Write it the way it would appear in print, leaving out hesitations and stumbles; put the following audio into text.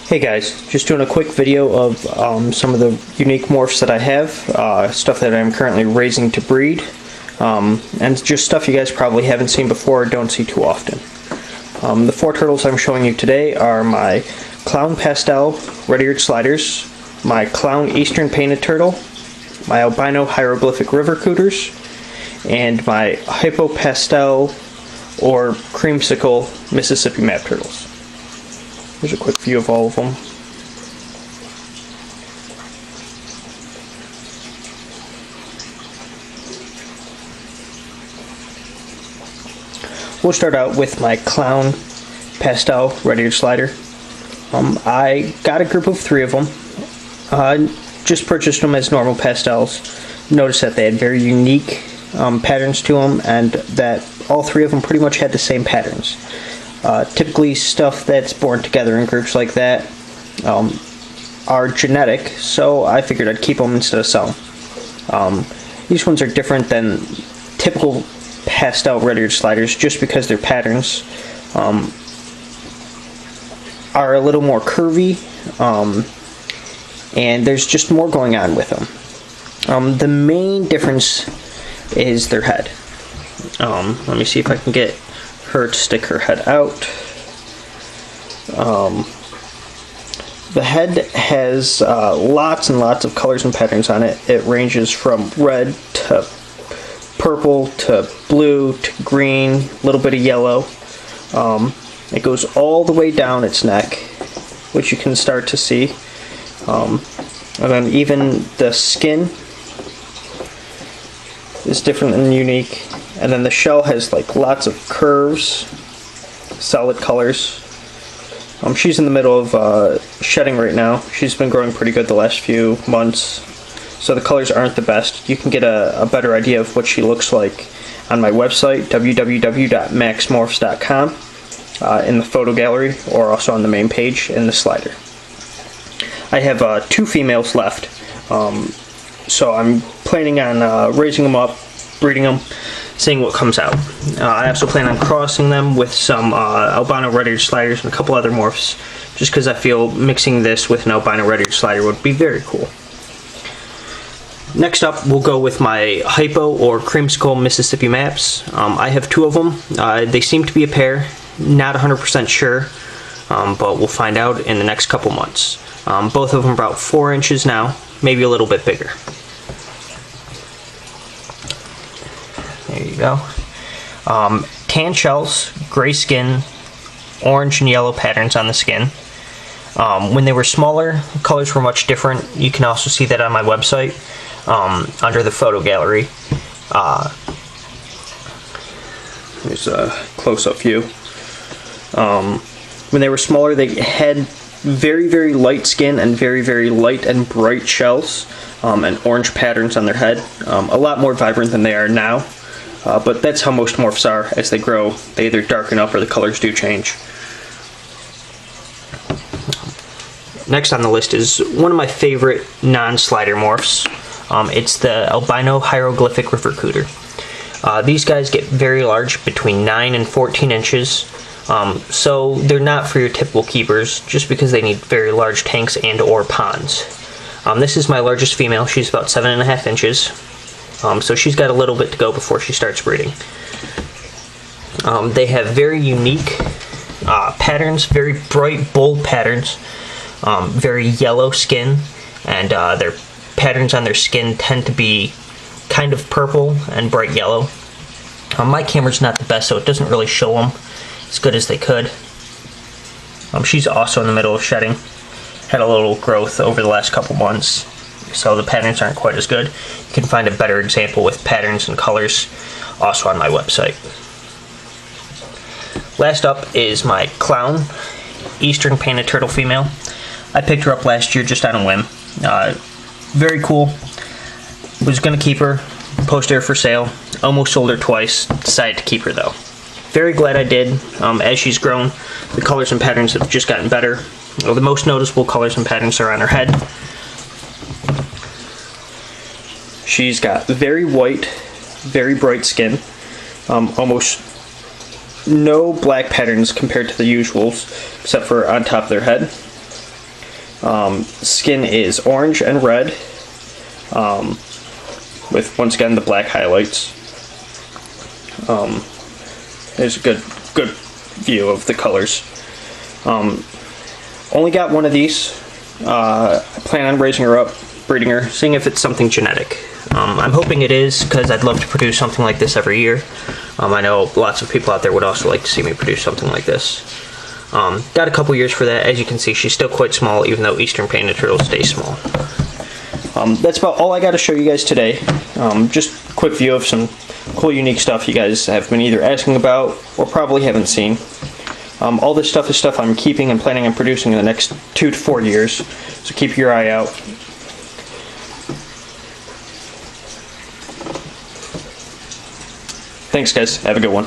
Hey guys, just doing a quick video of some of the unique morphs that I have, stuff that I'm currently raising to breed, and just stuff you guys probably haven't seen before or don't see too often. The four turtles I'm showing you today are my clown pastel red-eared sliders, my clown eastern painted turtle, my albino hieroglyphic river cooters, and my hypo pastel or creamsicle Mississippi map turtles. Here's a quick view of all of them. We'll start out with my clown pastel red-eared slider. I got a group of 3 of them. Just purchased them as normal pastels. Noticed that they had very unique patterns to them, and that all 3 of them pretty much had the same patterns. Typically stuff that's born together in groups like that are genetic, so I figured I'd keep them instead of sell them. These ones are different than typical pastel red-eared sliders just because their patterns are a little more curvy, and there's just more going on with them. The main difference is their head. Let me see if I can get her to stick her head out. The head has lots and lots of colors and patterns on it. It ranges from red to purple to blue to green, a little bit of yellow. It goes all the way down its neck, which you can start to see. And then even the skin is different and unique. And then the shell has like lots of curves, solid colors. She's in the middle of shedding right now. She's been growing pretty good the last few months, so the colors aren't the best. You can get a better idea of what she looks like on my website, www.maxmorphs.com, in the photo gallery, or also on the main page in the slider. I have 2 females left, so I'm planning on raising them up, breeding them, seeing what comes out. I also plan on crossing them with some albino red-eared sliders and a couple other morphs, just because I feel mixing this with an albino red-eared slider would be very cool. Next up, we'll go with my hypo or creamsicle Mississippi maps. I have 2 of them. They seem to be a pair, not 100% sure, but we'll find out in the next couple months. Both of them are about 4 inches now, maybe a little bit bigger. There you go. Tan shells, gray skin, orange and yellow patterns on the skin. When they were smaller, colors were much different. You can also see that on my website under the photo gallery. Here's a close-up view. When they were smaller, they had very, very light skin and very, very light and bright shells and orange patterns on their head. A lot more vibrant than they are now. But that's how most morphs are. As they grow, they either darken up or the colors do change. Next on the list is one of my favorite non-slider morphs. It's the albino hieroglyphic river cooter. These guys get very large, between 9 and 14 inches. So they're not for your typical keepers, just because they need very large tanks and or ponds. This is my largest female. She's about 7.5 inches. So she's got a little bit to go before she starts breeding. They have very unique patterns, very bright, bold patterns, very yellow skin, and their patterns on their skin tend to be kind of purple and bright yellow. My camera's not the best, so it doesn't really show them as good as they could. She's also in the middle of shedding. Had a little growth over the last couple months, so the patterns aren't quite as good. You can find a better example with patterns and colors also on my website. Last up is my clown eastern painted turtle female. I picked her up last year just on a whim. Very cool. Was going to keep her, posted her for sale, almost sold her twice, decided to keep her though. Very glad I did. As she's grown, the colors and patterns have just gotten better. Well, the most noticeable colors and patterns are on her head. She's got very white, very bright skin, almost no black patterns compared to the usuals, except for on top of their head. Skin is orange and red, with once again the black highlights. There's a good view of the colors. Only got one of these. I plan on raising her up, breeding her, seeing if it's something genetic. I'm hoping it is, because I'd love to produce something like this every year. I know lots of people out there would also like to see me produce something like this. Got a couple years for that. As you can see, she's still quite small, even though Eastern painted turtles stay small. That's about all I got to show you guys today. Just a quick view of some cool, unique stuff you guys have been either asking about or probably haven't seen. All this stuff is stuff I'm keeping and planning on producing in the next 2 to 4 years, so keep your eye out. Thanks, guys. Have a good one.